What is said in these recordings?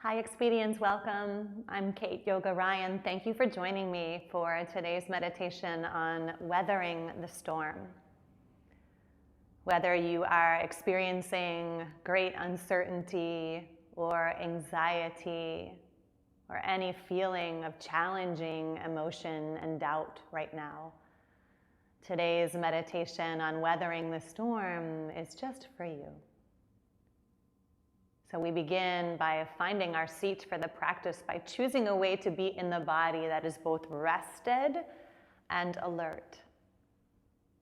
Hi Expedians, welcome. I'm Kate Yoga Ryan. Thank you for joining me for today's meditation on weathering the storm. Whether you are experiencing great uncertainty or anxiety or any feeling of challenging emotion and doubt right now, today's meditation on weathering the storm is just for you. So we begin by finding our seat for the practice by choosing a way to be in the body that is both rested and alert.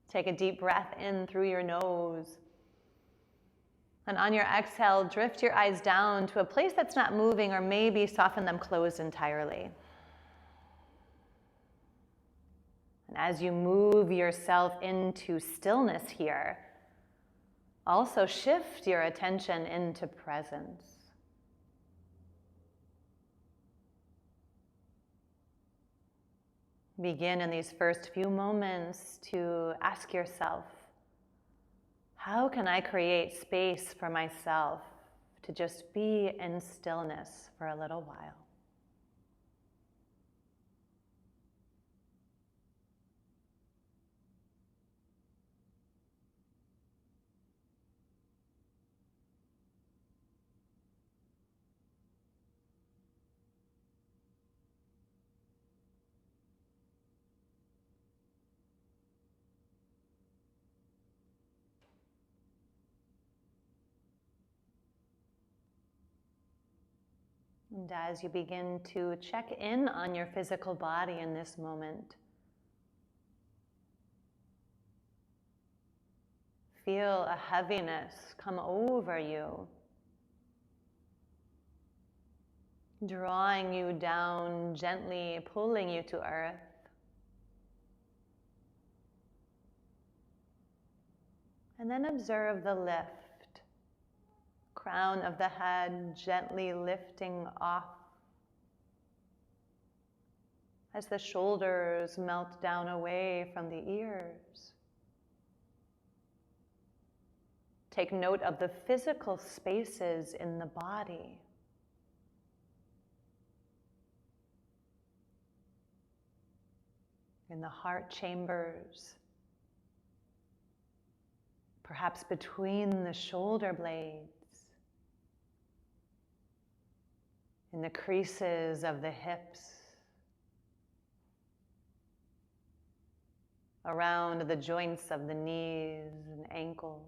Take a deep breath in through your nose. And on your exhale, drift your eyes down to a place that's not moving, or maybe soften them closed entirely. And as you move yourself into stillness here, also shift your attention into presence. Begin in these first few moments to ask yourself, how can I create space for myself to just be in stillness for a little while? And as you begin to check in on your physical body in this moment, feel a heaviness come over you, drawing you down, gently pulling you to earth. And then observe the lift. Crown of the head gently lifting off as the shoulders melt down away from the ears. Take note of the physical spaces in the body. In the heart chambers, perhaps between the shoulder blades, in the creases of the hips, around the joints of the knees and ankles.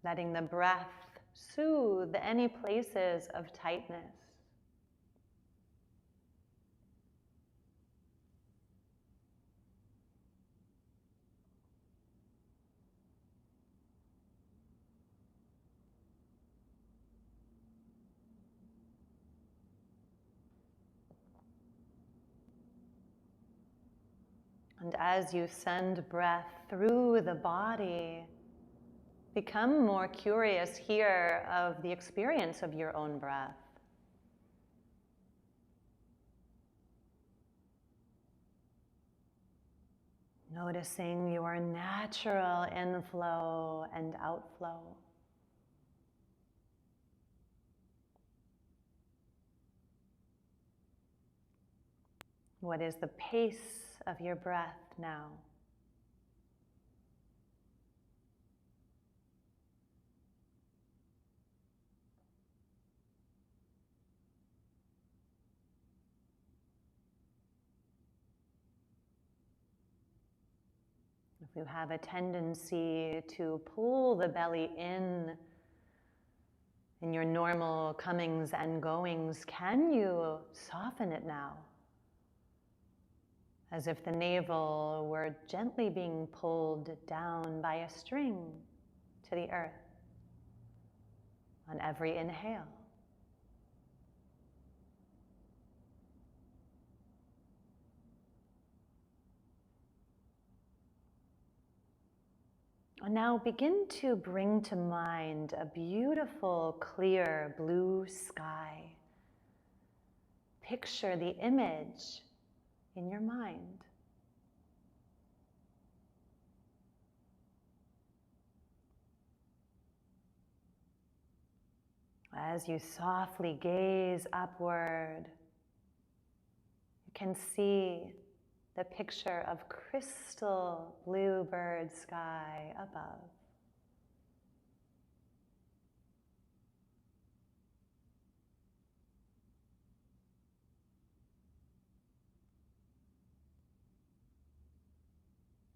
Letting the breath soothe any places of tightness. And as you send breath through the body, become more curious here of the experience of your own breath. Noticing your natural inflow and outflow. What is the pace of your breath now? If you have a tendency to pull the belly in your normal comings and goings, can you soften it now? As if the navel were gently being pulled down by a string to the earth on every inhale. And now begin to bring to mind a beautiful, clear blue sky. Picture the image in your mind. As you softly gaze upward, you can see the picture of crystal blue bird sky above.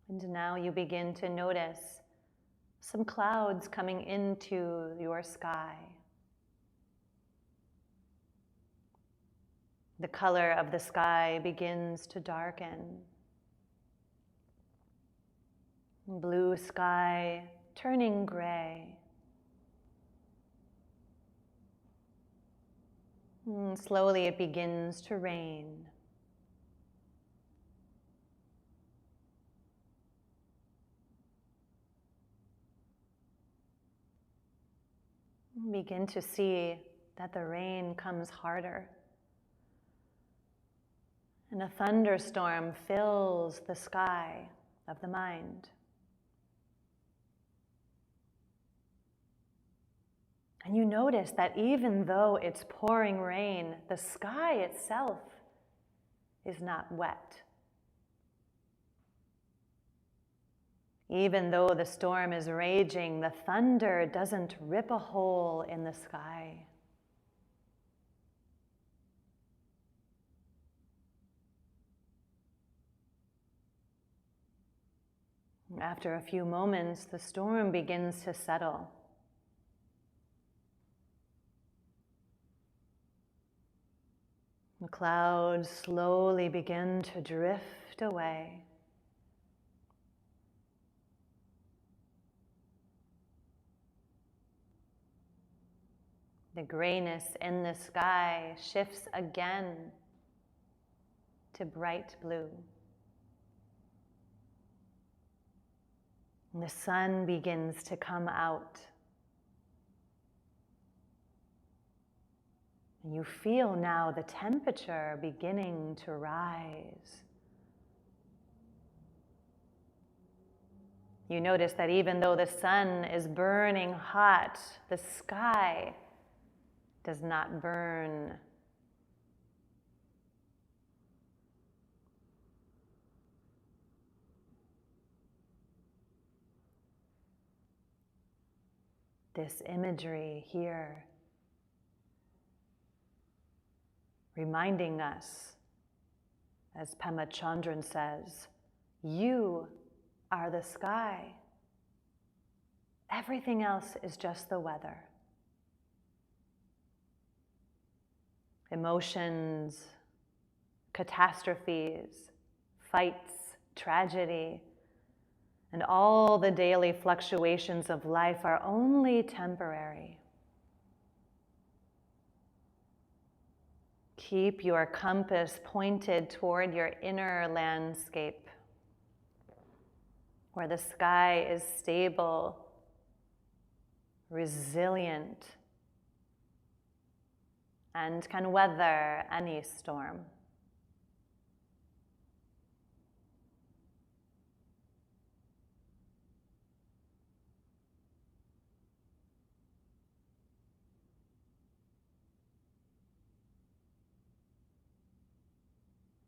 And now you begin to notice some clouds coming into your sky. The color of the sky begins to darken. Blue sky turning gray. And slowly it begins to rain. Begin to see that the rain comes harder. And a thunderstorm fills the sky of the mind. And you notice that even though it's pouring rain, the sky itself is not wet. Even though the storm is raging, the thunder doesn't rip a hole in the sky. After a few moments, the storm begins to settle. The clouds slowly begin to drift away. The grayness in the sky shifts again to bright blue. And the sun begins to come out. And you feel now the temperature beginning to rise. You notice that even though the sun is burning hot, the sky does not burn. This imagery here reminding us, as Pema Chodron says, you are the sky. Everything else is just the weather. Emotions, catastrophes, fights, tragedy, and all the daily fluctuations of life are only temporary. Keep your compass pointed toward your inner landscape, where the sky is stable, resilient, and can weather any storm.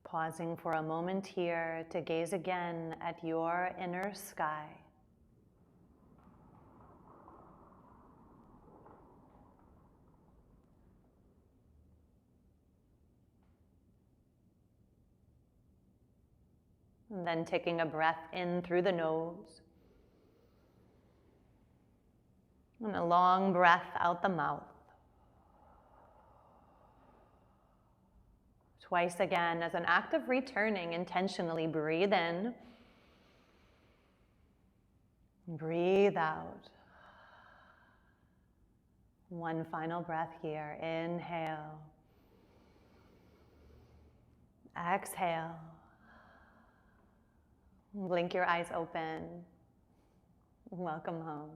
Pausing for a moment here to gaze again at your inner sky. And then taking a breath in through the nose. And a long breath out the mouth. Twice again, as an act of returning, intentionally breathe in. Breathe out. One final breath here. Inhale. Exhale. Blink your eyes open. Welcome home.